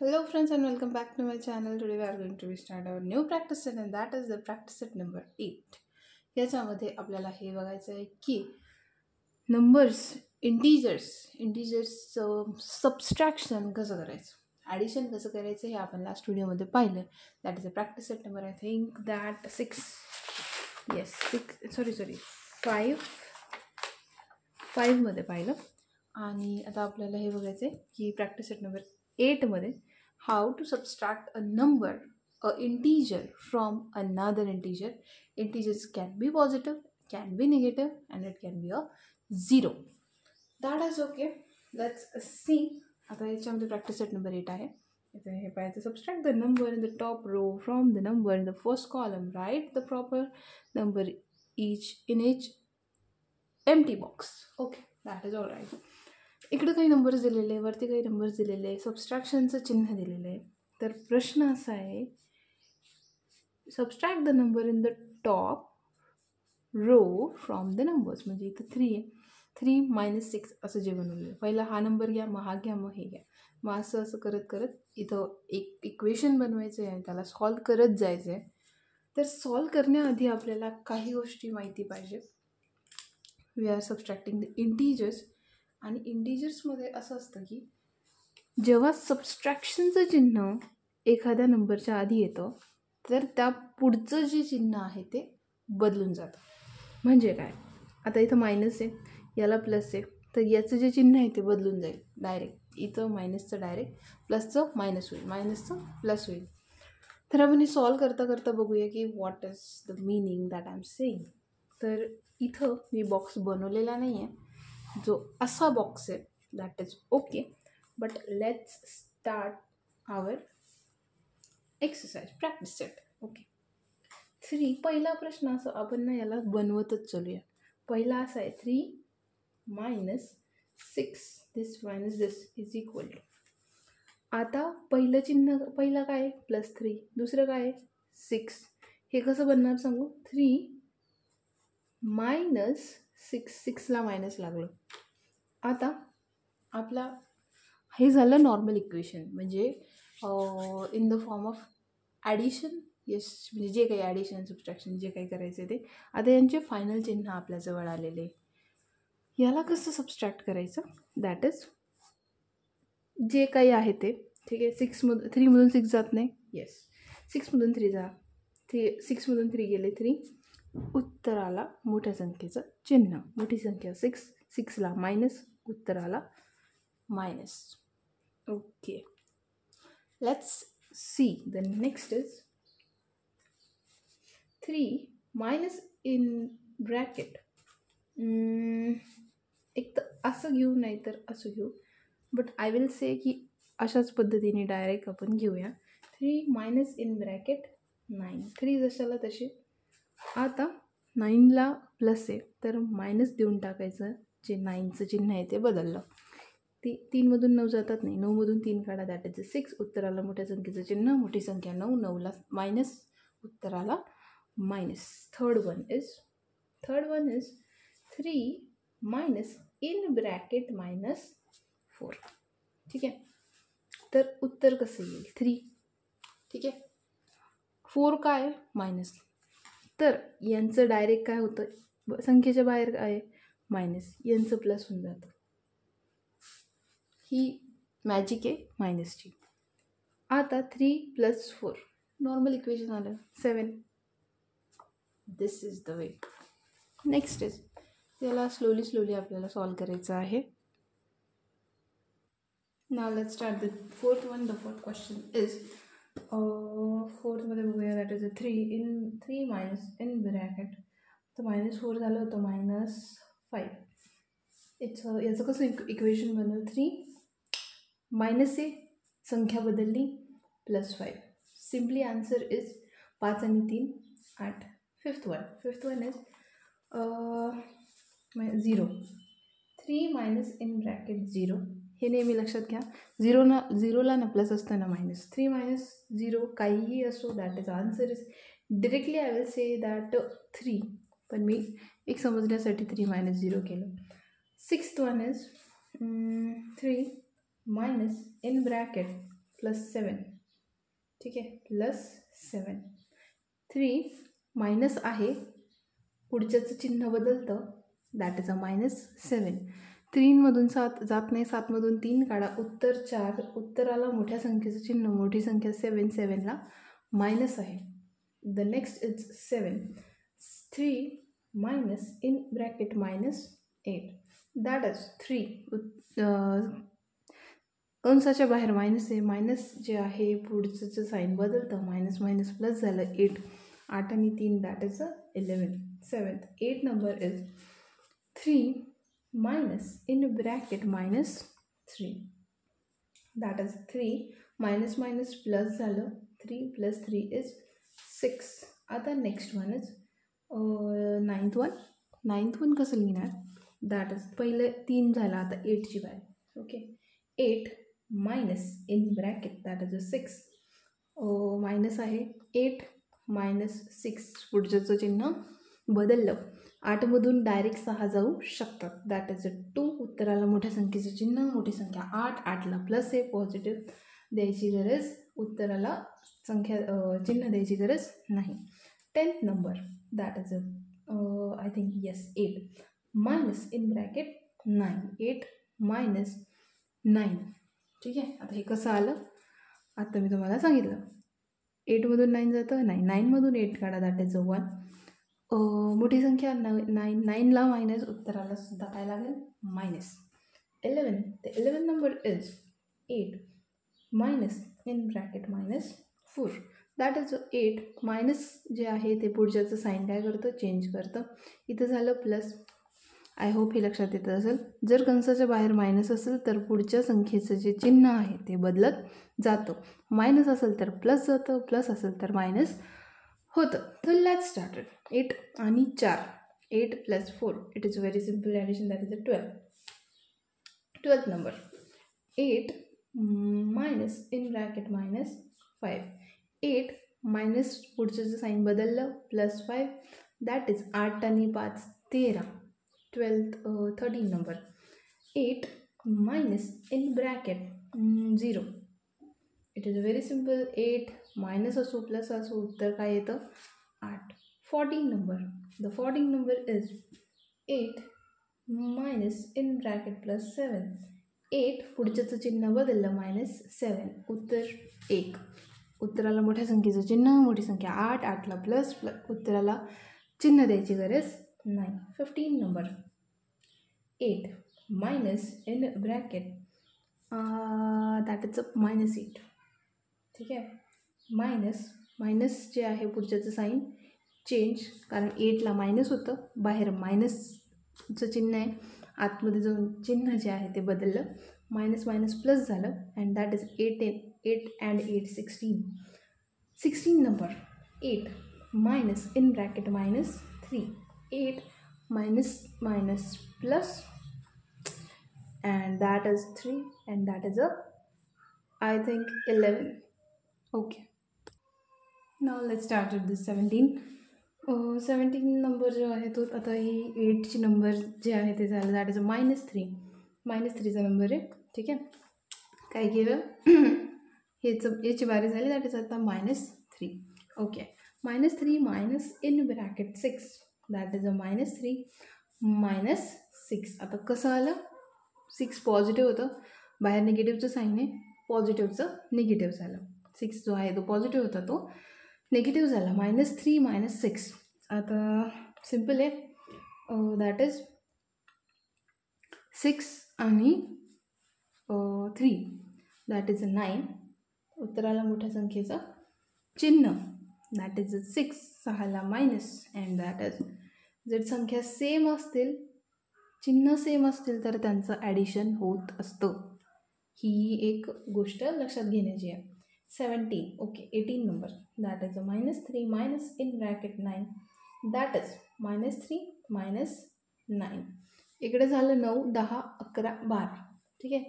Hello friends and welcome back to my channel. Today we are going to start our new practice set and that is the practice set number 8. याच्यामध्ये आपल्याला हे बघायचं आहे की numbers इंटिजर्सचं subtraction कसं करायचं, addition कसं करायचं हे आपण लास्ट व्हिडिओमध्ये पाहिलं. That is a practice set number I think that 5मध्ये पाहिलं. आणि आता आपल्याला हे बघायचं आहे की प्रॅक्टिस सेट नंबर 8मध्ये how to subtract a number a integer from another integer. Integers can be positive, can be negative, and it can be a 0. That is okay. Let's see. आता याच्यामध्ये प्रॅक्टिस सेट नंबर 8 आहे. इथे हे पाहायचं, subtract the number in the top row from the number in the first column. Write the proper number each empty box. Okay, that is all right. इकडे काही numbers दिलेले आहे, वरती काही नंबर्स दिलेले आहे, सबस्ट्रॅक्शनचं चिन्ह दिलेलं आहे. तर प्रश्न असा आहे, subtract the number in the top row from the numbers. म्हणजे इथं 3 आहे, 3 - 6 असं जे बनवलेलं आहे. पहिला हा नंबर घ्या, मग हा घ्या, मग हे घ्या, मग असं असं करत करत इथं एक इक्वेशन बनवायचं आहे आणि त्याला सॉल्व करत जायचं आहे. तर सॉल्व करण्याआधी आपल्याला काही गोष्टी माहिती पाहिजे. We are subtracting the integers. आणि इंटिजर्समध्ये असं असतं की जेव्हा सबस्ट्रॅक्शनचं चिन्ह एखाद्या नंबरच्या आधी येतं तर त्या पुढचं जे चिन्ह आहे ते बदलून जातं. म्हणजे काय, आता इथं मायनस आहे, याला प्लस आहे, तर याचं जे चिन्ह आहे ते बदलून जाईल डायरेक्ट. इथं मायनसचं डायरेक्ट प्लसचं मायनस होईल, मायनसचं प्लस होईल. तर आपण हे सॉल्व करता करता बघूया की what is the meaning that I am saying. तर इथं मी बॉक्स बनवलेला नाही आहे, जो असा बॉक्स आहे. That is okay, but let's start our exercise practice set. Okay, 3 पहिला प्रश्न असं आपण ना याला बनवतच चालूया. पहिला असा आहे 3 - 6 this minus this is equal to. आता पहिलं चिन्ह पहिला काय आहे, +3. दुसरं काय आहे, 6. हे कसं बनणार सांगू, 3 - 6, 6ला मायनस लागलं. आता आपला हे झालं नॉर्मल इक्वेशन, म्हणजे in the form of addition. Yes, म्हणजे जे काही ॲडिशन सबस्ट्रॅक्शन जे काही करायचं ते. आता यांचे फायनल चिन्ह आपल्याजवळ आलेले. याला कसं सबस्ट्रॅक्ट करायचं, दॅट इज जे काही आहे ते. ठीक आहे, 3मधून 6 जात नाही. येस, 6मधून 3 जा, 6मधून 3 गेले 3. उत्तराला मोठ्या संख्येचं चिन्ह, मोठी संख्या 6, 6ला मायनस, उत्तराला minus. Okay, let's see the next is 3 minus in bracket. एक तर असं घेऊ, नाही तर असं घेऊ, बट आय विल से की अशाच पद्धतीने डायरेक्ट आपण घेऊया. 3 मायनस इन ब्रॅकेट 9. 3 जशाला तशी. आता 9ला प्लस आहे तर मायनस देऊन टाकायचं, जे 9चं चिन्ह आहे ते बदललं. 3मधून 9 जातात नाही, 9मधून 3 काढा, दॅट इज 6. उत्तराला मोठ्या संख्येचं चिन्ह, मोठी संख्या 9, 9ला मायनस, उत्तराला minus. Third one is 3 minus in bracket -4. ठीक आहे, तर उत्तर कसं येईल, 3. ठीक आहे, 4 काय मायनस. तर यांचं डायरेक्ट काय होतं, संख्येच्या बाहेर काय आहे मायनस, यांचं प्लस होऊन जातं. ही मॅजिक आहे मायनसची. आता 3 + 4 नॉर्मल इक्वेशन आलं 7. This is the way. Next is, त्याला स्लोली आपल्याला सॉल्व करायचं आहे. Now let's start the fourth one. The fourth question is, फोर्थमध्ये बघूया, that is 3 minus in bracket. तर -4 झालं होतं -5. याचं कसं इक्वेशन बनवलं, 3 मायनस आहे, संख्या बदलली, +5. सिम्पली आन्सर इज 5 आणि 3 8. Fifth one is 0. 3 minus in bracket 0. हे नेहमी लक्षात घ्या, 0ला ना प्लस असतं ना मायनस. 3 - 0 काहीही असो, that is answer is directly I will say that 3, पण मी एक समजण्यासाठी 3 - 0 केलं. Sixth one is 3 minus in bracket +7, ठीक आहे, +7. 3 मायनस आहे, पुढच्याचं चिन्ह बदलतं, दॅट इज अ -7. 3मधून 7 जात नाही, 7मधून 3 काढा, उत्तर 4. उत्तराला मोठ्या संख्येचं चिन्ह, मोठी संख्या 7, 7ला मायनस आहे. The next is 7. 3 minus in bracket -8, that is 3. कंसाच्या बाहेर मायनस आहे, मायनस जे आहे पुढचं साईन बदलतं, मायनस मायनस प्लस झालं 8. 8 आणि 3 that is 11. 7th 8 number is 3 minus in bracket -3, that is 3. Minus minus plus झालं, 3 + 3 इज 6. आता next one is 9th one. 9th one कसं लिहिणार, दॅट इज पहिले 3 झाला, आता 8ची बाय. Okay, 8 minus in bracket that is 6. Minus आहे, 8 - 6 पुढच्याचं चिन्ह बदललं, 8मधून डायरेक्ट 6 जाऊ शकतात, दॅट इज 2. उत्तराला मोठ्या संख्येचं चिन्ह, मोठी संख्या 8, 8ला प्लस आहे, पॉझिटिव्ह द्यायची गरज, उत्तराला संख्या चिन्ह द्यायची गरज नाही. 10th number that is I think yes 8 minus in bracket 9. 8 - 9, ठीक आहे. आता हे कसं आलं, आता मी तुम्हाला सांगितलं. 8मधून 9 जातं, नाही, 9मधून 8 काढा, दॅट इज 1. मोठी संख्या 9, 9ला मायनस, उत्तराला सुद्धा काय लागेल, -11. the 11th number is 8 minus in bracket -4, that is 8. Minus जे आहे ते पुढच्याचं साईन काय करतं, चेंज करतं. इथं झालं प्लस. आय होप हे लक्षात येतं असेल. जर कंसाच्या बाहेर मायनस असेल तर पुढच्या संख्येचं जे चिन्ह आहे ते बदलत जातं. मायनस असेल तर प्लस जातं, प्लस असेल तर मायनस होतं. तर लेट्स स्टार्टेड. 8 आणि 4, 8 + 4, it is very simple addition, that is 12. 12th number 8 minus in bracket -5. 8 minus पुढचं साईन बदललं, +5, दॅट इज 8 आणि 5 13. 13 number 8 minus in bracket 0. It is very simple, 8 minus असो प्लस असो, उत्तर काय येतं, 8. 14 number, the 14 number is 8 minus in bracket +7. 8 पुढच्याचं चिन्ह बदललं, -7, उत्तर 1. उत्तराला मोठ्या संख्येचं चिन्ह, मोठी संख्या 8, 8ला प्लस, उत्तराला चिन्ह द्यायची गरज नाही. 15 number 8 minus in bracket that is -8, ठीक आहे. मायनस जे आहे पुढच्याचं साईन चेंज, कारण 8ला मायनस होतं, बाहेर मायनसचं चिन्ह आहे, आतमध्ये जाऊन चिन्ह जे आहे ते बदललं, मायनस मायनस प्लस झालं, and that is 8 and 8 16. 16 number 8 minus in bracket -3. 8 minus plus, and that is 3, and that is I think 11. Okay, now let's start with this 17. 17 number जो आहे तो आता ही 8ची नंबर जे आहे ते झालं, दॅट इज -3. -3चा नंबर आहे, ठीक आहे. काय केलं, याची बारी झाली, दॅट इज आता -3. Okay, -3 minus in bracket 6, that is -3 -6. आता कसं आलं, 6 पॉझिटिव्ह होतं, बाहेर निगेटिव्हचं साईन आहे, पॉझिटिव्हचं निगेटिव्ह झालं. 6 जो आहे तो पॉझिटिव्ह होता, तो निगेटिव्ह झाला, -3 - 6. आता सिम्पल आहे, दॅट इज 6 आणि 3, दॅट इज 9. उत्तराला मोठ्या संख्येचं चिन्ह, दॅट इज 6, 6ला मायनस, अँड दॅट इज, जर संख्या सेम असतील, चिन्ह सेम असतील तर त्यांचं ॲडिशन होत असतं. ही एक गोष्ट लक्षात घेण्याची आहे. 17, okay. 18 number, that is -3 minus in bracket 9, that is -3 - 9. इकडे झालं 9, 10, 11, 12, ठीक आहे.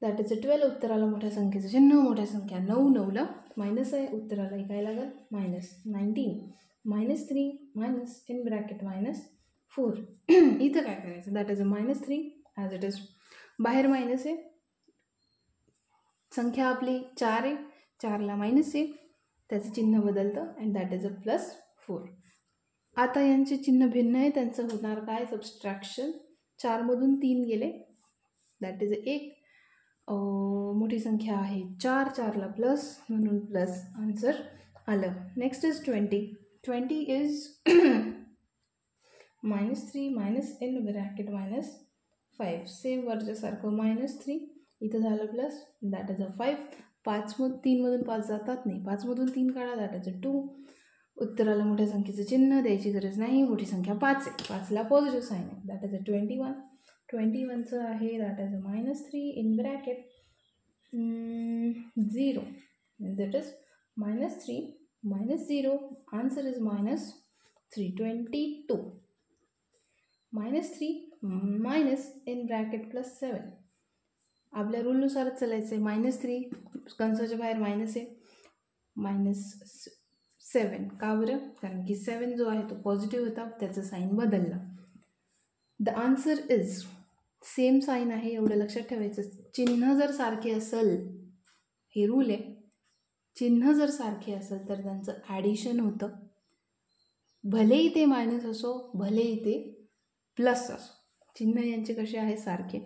That is 12. उत्तराला मोठ्या संख्येचं चिन्ह, मोठ्या संख्या 9, 9ला मायनस आहे, उत्तराला काय लागेल, -19. -3 मायनस इन ब्रॅकेट -4. इथं काय करायचं, that is -3 as it is, बाहेर मायनस आहे, संख्या आपली 4 आहे, 4ला मायनस आहे, त्याचं चिन्ह बदलतं अँड दॅट इज अ +4. आता यांचे चिन्ह भिन्न आहे, त्यांचं होणार काय सबस्ट्रॅक्शन. 4मधून 3 गेले दॅट इज 1. मोठी संख्या आहे 4, 4ला प्लस म्हणून प्लस आन्सर आलं. Next is 20. 20 is -3 minus in bracket -5. Same वरच्यासारखं -3 इथं झालं प्लस दॅट इज अ 5. 3मधून 5 जातात नाही, 5मधून 3 काढा दॅट इज अ 2. उत्तराला मोठ्या संख्येचं चिन्ह द्यायची गरज नाही, मोठी संख्या 5 आहे, 5ला पॉझिटिव्ह साईन आहे दॅट इज अ 21. 21चं आहे that is a -3 in bracket 0 that is -3 -0 answer is -3. 22 -3 minus in bracket +7. आपल्या रूलनुसारच चालायचं आहे. -3 कंसाच्या बाहेर मायनस आहे, -7 का बरं? कारण की 7 जो आहे तो पॉझिटिव्ह होता, त्याचं साईन बदलला. The answer is same sign आहे एवढं लक्षात ठेवायचं. चिन्ह जर सारखे असेल, हे रूल आहे, चिन्ह जर सारखे असेल तर त्यांचं ॲडिशन होतं. भलेही ते मायनस असो, भलेही ते प्लस असो, चिन्ह यांचे कसे आहे सारखे.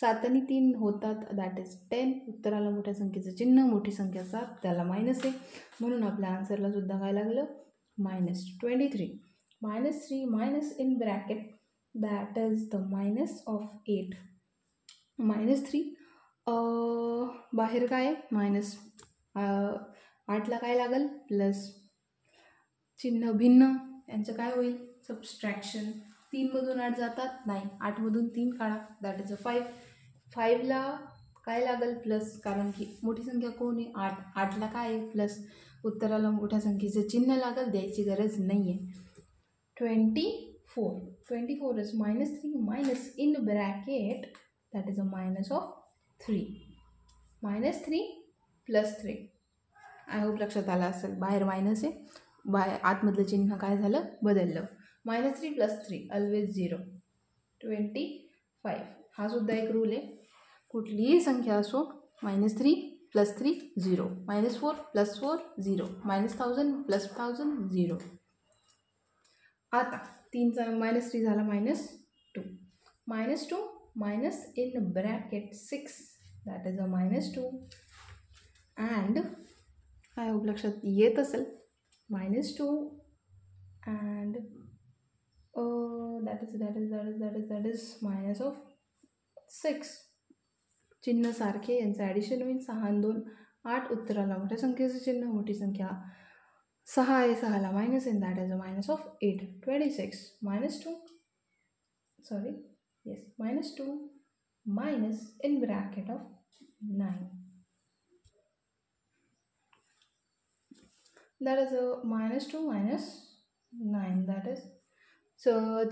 7 आणि 3 होतात दॅट इज 10. उत्तराला मोठ्या संख्येचं चिन्ह, मोठी संख्या 7, त्याला मायनस आहे म्हणून आपल्या आन्सरला सुद्धा काय लागलं -23. -3 minus in bracket that is the -8. -3 बाहेर काय आहे मायनस, 8ला काय लागल प्लस, चिन्ह भिन्न, यांचं काय होईल सबस्ट्रॅक्शन. 3मधून 8 जातात नाही, 8मधून 3 काढा दॅट इज अ 5. 5ला काय लागल प्लस, कारण की मोठी संख्या कोण आहे 8, 8ला काय आहे प्लस, उत्तराला मोठ्या संख्येचं चिन्ह लागल, द्यायची गरज नाही आहे. 24. 24 is -3 minus in bracket that is a -3. -3 +3. I hope लक्षात आलं असेल. बाहेर मायनस आहे, आतमधलं चिन्ह काय झालं बदललं. -3 + 3 ऑलवेज 0. 25. हा सुद्धा एक रूल आहे, कुठलीही संख्या असो -3 + 3 0, -4 + 4 0, -1000 + 1000 0. आता 3चा -3 झाला -2. -2 minus in bracket 6 that is a -2 and I hope लक्षात येत असेल. -2 अँड that is -6. चिन्ह सारखे, यांचं ॲडिशन होईल. 6 आणि 2 8. उत्तराला मोठ्या संख्येचं चिन्ह, मोठी संख्या 6 आहे, 6ला मायनस आहे that is a -8. 26 -2 minus in bracket of 9 that is a -2 - 9 that is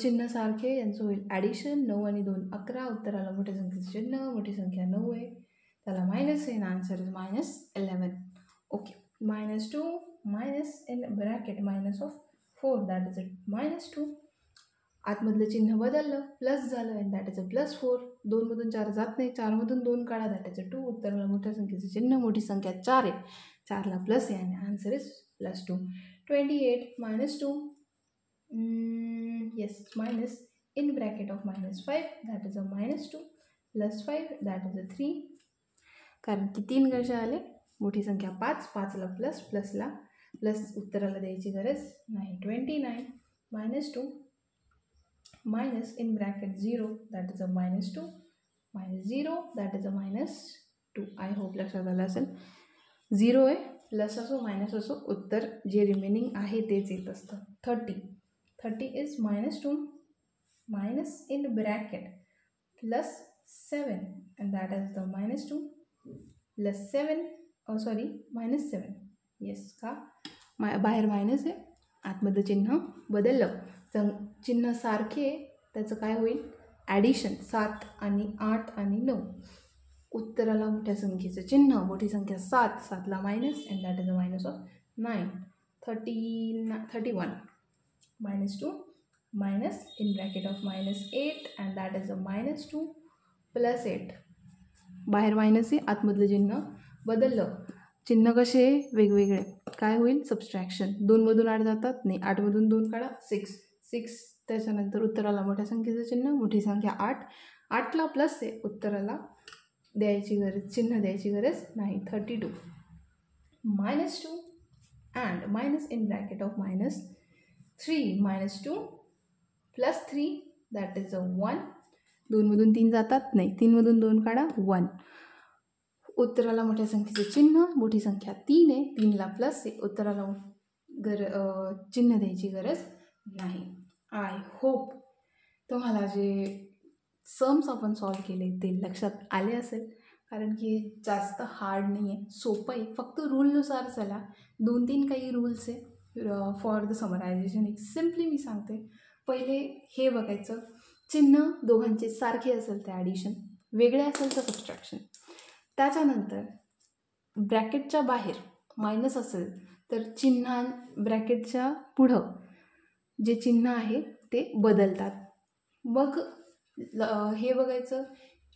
चिन्ह सारखे, यांचं होईल ॲडिशन. 9 आणि 2 11. उत्तराला मोठ्या संख्येचं चिन्ह, मोठी संख्या 9 आहे, त्याला मायनस आहे, answer is -11. Okay. -2 minus in bracket -4 that is अ -2. आतमधलं चिन्ह बदललं, प्लस झालं अँड दॅट इज अ +4. 2मधून 4 जात नाही, 4मधून 2 काढा दॅट इज अ 2. उत्तराला मोठ्या संख्येचं चिन्ह, मोठी संख्या 4 आहे, 4ला प्लस आहे आणि answer is +2. 28 -2 yes minus in bracket of -5 that is a -2 +5 that is a 3. कारण की 3 कशा आले, मोठी संख्या 5, 5ला प्लस, प्लसला प्लस, उत्तराला द्यायची गरज नाही. 29 -2 minus in bracket 0 that is a -2 -0 that is a -2. I hope लक्षात आलं असेल. 0 आहे, प्लस असो मायनस असो, उत्तर जे रिमेनिंग आहे तेच येत असतं. 30 is -2 minus in bracket +7 and that is the -2 +7 -7. yes का बाहेर मायनस आहे, आतमधलं चिन्ह बदललं, चिन्ह सारखे, त्याचं काय होईल ॲडिशन. 7 आणि 8 आणि 9. उत्तराला मोठ्या संख्येचं चिन्ह, मोठी संख्या 7, 7ला minus and that is a -9. 31 -2 minus in bracket of -8 and that is a -2 +8. बाहेर मायनस आहे, आतमधलं चिन्ह बदललं, चिन्ह कसे वेगवेगळे, काय होईल? सबस्ट्रॅक्शन. 2मधून 8 जातात, नाही 8मधून 2 काढा, 6. त्याच्यानंतर उत्तराला मोठ्या संख्येचं चिन्ह, मोठी संख्या 8. 8ला प्लस आहे, उत्तराला चिन्ह द्यायची गरज नाही. 32 -2 and minus in bracket of -3 -2 +3 that is a 1. 2मधून 3 जातात, नाही 3मधून 2 काढा, 1. उत्तराला मोठ्या संख्येचे चिन्ह, मोठी संख्या 3 आहे, 3ला प्लस आहे, उत्तराला चिन्ह द्यायची गरज नाही. आय होप तुम्हाला जे सम्स आपण सॉल्व केले ते लक्षात आले असेल, कारण की जास्त हार्ड नाही आहे, सोपं आहे. फक्त रूलनुसार चला. 2-3 काही रूल्स आहे फॉर द समरायझेशन. एक सिम्पली मी सांगते. पहिले हे बघायचं, चिन्ह दोघांचे सारखे असेल तर ॲडिशन, वेगळे असेल तर सबस्ट्रॅक्शन. त्याच्यानंतर ब्रॅकेटच्या बाहेर मायनस असेल तर ब्रॅकेटच्या पुढं जे चिन्ह आहे ते बदलतात. मग हे बघायचं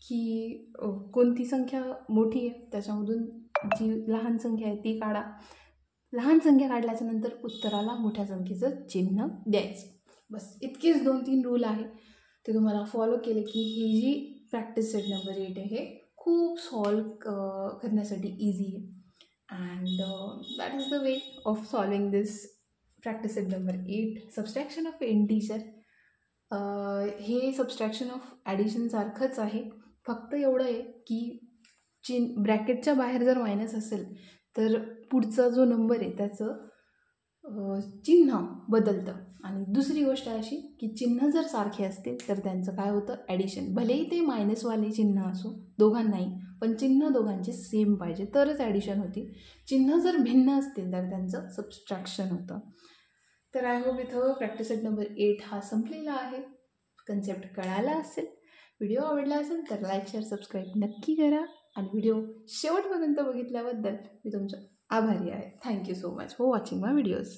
की कोणती संख्या मोठी आहे, त्याच्यामधून जी लहान संख्या आहे ती काढा. लहान संख्या काढल्याच्यानंतर उत्तराला मोठ्या संख्येचं चिन्ह द्यायचं. बस इतकेच 2-3 रूल आहे, ते तुम्हाला फॉलो केले की ही जी प्रॅक्टिस सेट नंबर 8 आहे हे खूप सॉल्व करण्यासाठी इझी आहे. And that is the way of solving this practice set number 8, subtraction of integer. हे सबस्ट्रॅक्शन ऑफ ॲडिशन सारखंच आहे, फक्त एवढं आहे की ब्रॅकेटच्या बाहेर जर मायनस असेल तर पुढचा जो नंबर आहे त्याचं चिन्ह बदलतं. आणि दुसरी गोष्ट अशी की चिन्ह जर सारखे असतील तर त्यांचं काय होतं? ॲडिशन. भलेही ते मायनसवाले चिन्ह असो दोघांनाही, पण चिन्ह दोघांचे सेम पाहिजे तरच ॲडिशन होती. चिन्ह जर भिन्न असतील तर त्यांचं सबस्ट्रॅक्शन होतं. तर आय होप इथं प्रॅक्टिस सेट नंबर 8 हा संपलेला आहे. कन्सेप्ट कळाला असेल. व्हिडिओ आवडला असेल तर लाईक, शेअर, सबस्क्राईब नक्की करा. आणि व्हिडिओ शेवटपर्यंत बघितल्याबद्दल मी तुमचं आभारी आहे. Thank you so much for watching my videos.